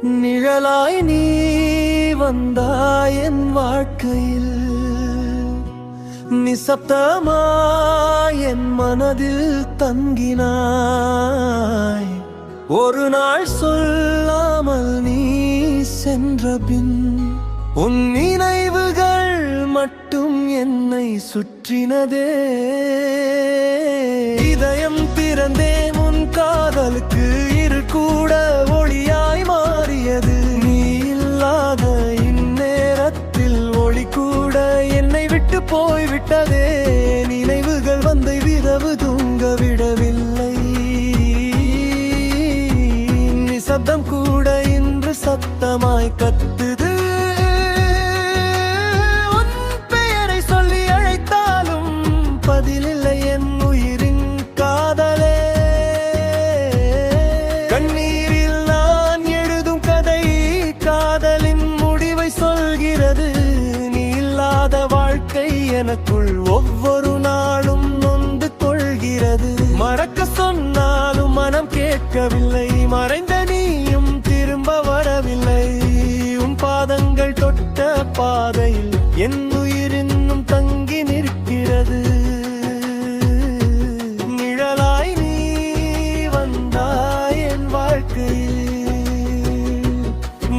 நிழலாய் நீ வந்தாய் என் வாழ்க்கையில், நிசப்தமாய் என் மனதில் தங்கினாய். ஒரு நாள் சொல்லாமல் நீ சென்ற பின் உன் நினைவுகள் மட்டும் என்னை சுற்றினதே. இதயம் திறந்தேன் உன் காதலுக்கு, இருள் கூட ஒளியாய் மாறியது. நீ இல்லாத இந்நேரத்தில் ஒளி கூட என்னை விட்டு போய்விட்டதே. நினைவுகள் வந்து விரவு தூங்க விடவில்லை. நிசப்தம் கூட இன்று சத்தமாய் கத்துது. உன் பெயரை சொல்லி அழைத்தாலும் பதிலில்லை என் உயிரின் காதலே. கண்ணீரில் நான் எழுதும் கதை காதலின் முடிவை சொல்கிறது. நீ இல்லாத வாழ்க்கை எனக்குள் ஒவ்வொரு நாளும் நொந்து கொள்கிறது. மறக்க சொன்னாலும் மனம் கேட்கவில்லை. மறைந்த நீயும் திரும்ப வரவில்லை. உன் பாதங்கள் தொட்ட பாதையில் என் உயிர் இன்னும் தங்கி நிற்கிறது. நிழலாய் நீ வந்தாய் என் வாழ்க்கையில்,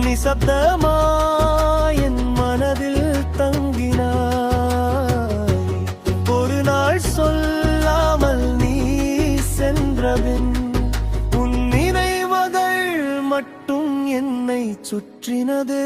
நிசப்தமாய் என் மனதில் தங்கினாய். ஒரு நாள் சொல்லாமல் நீ சென்றபின் உன் நினைவுகள் மட்டும் என்னை சுற்றினதே.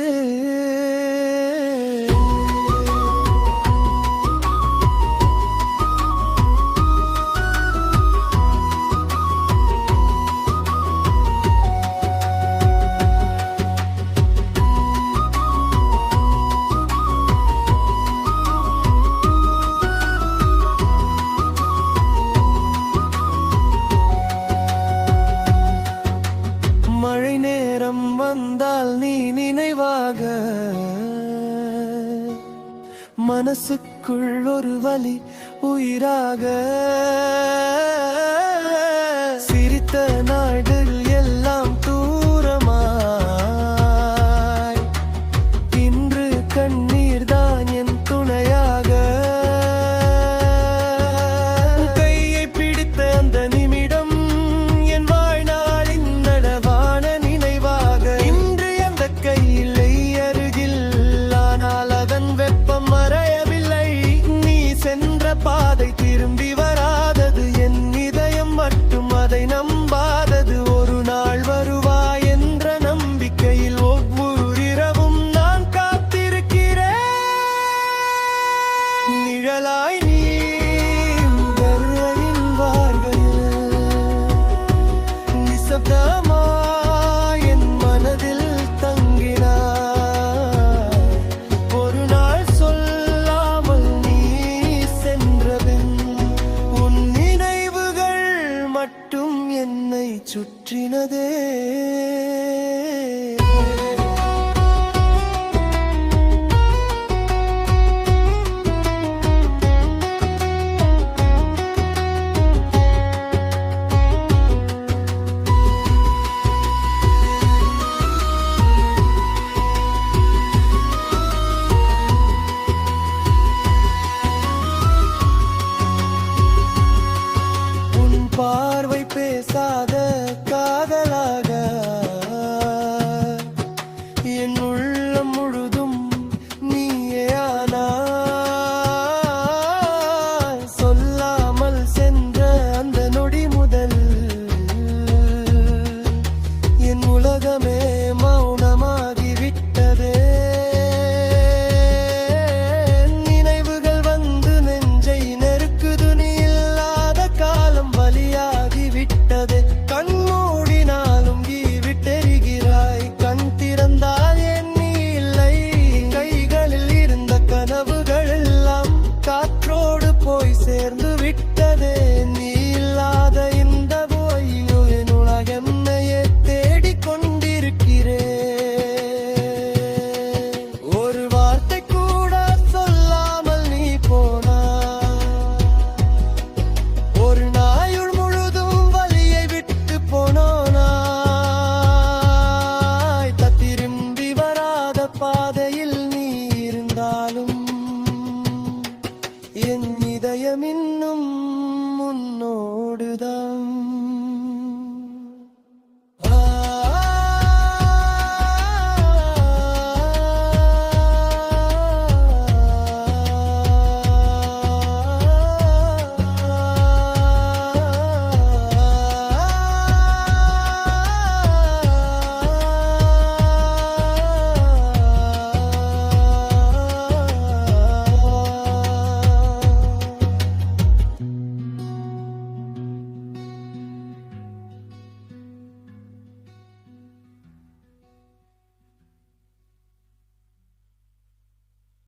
மழை நேரம் வந்தால் நீ நினைவாக, மனசுக்குள் ஒரு வலி உயிராக.